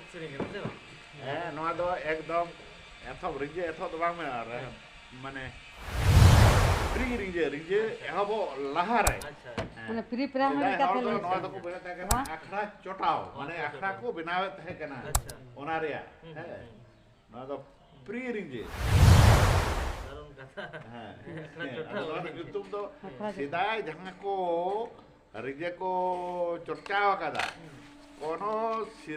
sering kan sih bang? नोआ दो एकदम एथब रिंजे एथब तो बांग में आर माने प्री रिंजे रिंजे एहबो लहा रे अच्छा মানে প্রি প্রাইমারি কাতে नोआ লইছে दो को बेना था कना आखड़ा चोटाओ माने आखड़ा को बनावे था कना अच्छा ओना रेया है नोआ दो प्री रिंजे dalam kata हाँ आखड़ा चोटाओ नोआ दो यूट्यूब तो आखड़ा सिदाय जहां को रिंजे को चोटाओ कदा कोनो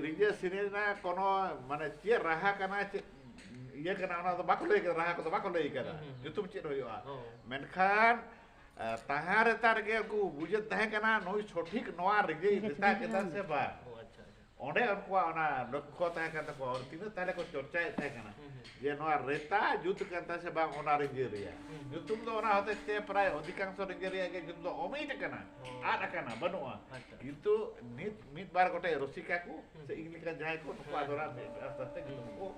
रिंजे सिनेना कोनो माने चे रहा कना चे ये कना ओना तो बाको लई कना रहा को तो बाको लई कना यूट्यूब चे होइआ oh मेनखान ताहार तार के को बुझत तहे कना नोई सठिक नोआ रिजे दिता केता से बा oh अच्छा अच्छा ओंडे उनको ओना लक्ष्य तहे कता को और तीन ताले को चर्चा तहे कना जे नोआ रेता जुत कता से बा ओना रिजे रिया यूट्यूब तो ओना होते ते प्राय अधिकांश रिजे रिया के जुत ओमेट कना आड कना बनुआ अच्छा किंतु मित बार गोटे रसिका को से इंग्लिका जाय को तो आदरा आस्ते को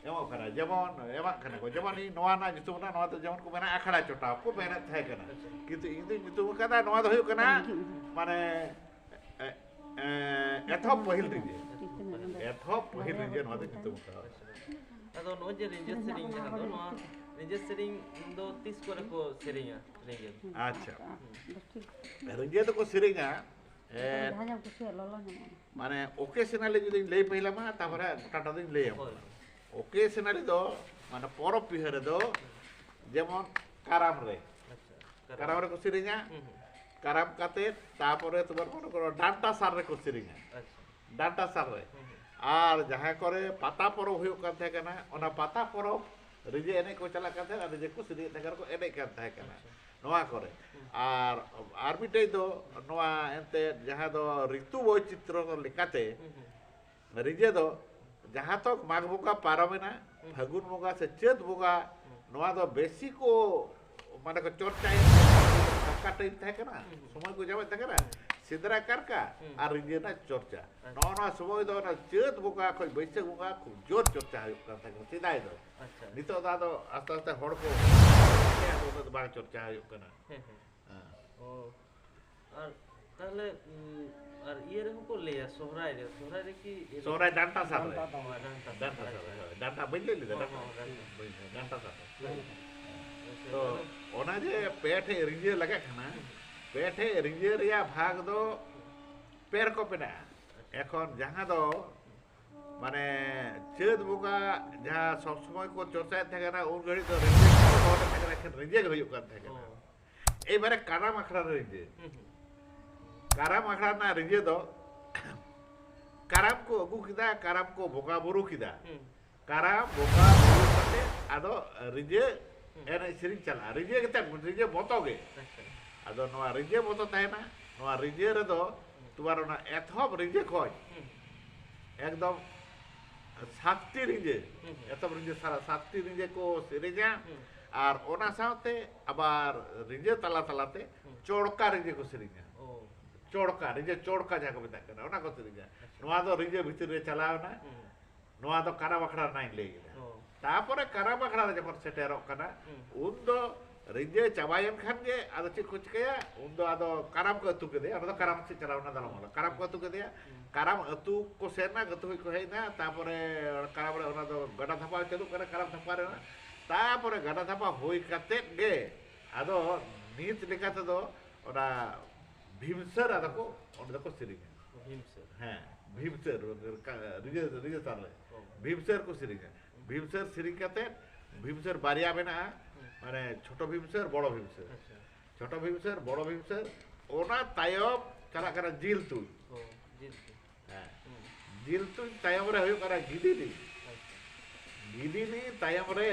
एमो कना जेमन एमा कना को जेमन इ नोआ ना जुतु ना नोआ तो जेमन को मेना आखड़ा चोटा को मेना थाय कना किंतु इंदु जुतु कदा नोआ दो हुय कना माने एथप पहिल रिजे एथप पहिल रिजे नोआ दो जुतु का ado no je ranger sering jahan do no ranger sering do tis kore ko seringa ranger अच्छा रिजे तो को सिरिंगा ধাজা কুছি ললো না माने ओकेशनली जदि लई पहिला मा तापरे टाटा दिन लई Hoi. ओकेशनली दो माने परब पिहरे दो जेमन काराम रे अच्छा काराम रे को सिरिंगा काराम काते तापरे तुम्हार कोन को डांटा सार रे को सिरिंगा अच्छा डांटा सार रे आर जहां करे पाता परब हुयो kan थाय kana ओना पाता परब रिजे एने को चला kan थाय रिजे को सिरि तगर को एने kan थाय kana नोआ करे आर मिटे दो नोआ एंते जहां दो ऋतु वैचित्र्य को लेकाते रिजे दो जहां तक माघ बोका पारमेना फागुन बोका से चैत बोका नोआ दो बेसी को माने को चर्चा का टाइम था कना समय को जावे था कना सिद्रा करका आर रिजे ना चर्चा नोना समय दो ना चैत बोका कोई बैसाख बोका खूब जोर चर्चा हुयो kan था सिदाय दो अच्छा नितो दा दो आस्ते आस्ते हड़ को तो बाग चर्चा हुयो kana oh আর তাহলে আর ইয়ে রে ko leya sohrai re ki सोरा डांटा सार रे डांटा डांटा सार डांटा बइले ले डांटा सार तो ओना जे पेठे रिंजे लगे खाना पेठे रिंजे रिया भाग दो पेर को पेना এখন जहां दो माने चेद बुका जहां सब समय को चर्चा থাকে না उन घड़ी तो रिंजे को থাকে না रिंजे হইও কান থাকে না এবারে কারাম আখড়া रिंजे काराम आखड़ा ना रिजे दो काराम को अगू किदा काराम को बोका बुरु किदा काराम बोका बुरु कते आदो रिजे एने सिरिंग चला रिजे कते रिजे बोतोगे आदो नोआ रिजे बोतो ताहेना नोआ रिजे रे दो तुमारो ना एथब रिजे खोज एकदम सातटी रिजे एथब रिजे सारा सातटी रिजे को सिरिंगा আর ওনা সাথে আবার রিজে তালা তালাতে চড়কা রিজে को सिरिंगा oh चोड़का रिजे चोड़का जाको बेटा करना ओना को रिजे नोआ दो रिजे भीतर रे चलाव ना नोआ दो कारा बखड़ा नाइन ले गेला oh तापरे कारा बखड़ा जखन सेटेरो कना उन दो रिजे चाबायन खान गे आदो चे कुछ कया उन दो आदो काराम को अतु के दे आदो काराम से चलाव ना दालो मला काराम को अतु के दे काराम अतु को सेना गतु को है ना तापरे काराम रे ओना दो गडा थपा चलु करे काराम थपा रे ना तापरे गडा थपा होई काते गे आदो नीत लेकाते दो ओना भीमसर आदा को ओंडे को सिरिंगा himself हाँ भीमसर रिजे रिजे ताले भीमसर को सिरिंगा भीमसर सिरिंगाते भीमसर बारिया बेना माने छोटो भीमसर बड़ो भीमसर अच्छा छोटो भीमसर बड़ो भीमसर ओना तायब चला करा जिल तु oh jil हाँ जिल तु तायब रे होयो करा गिदिनी गिदिनी तायब रे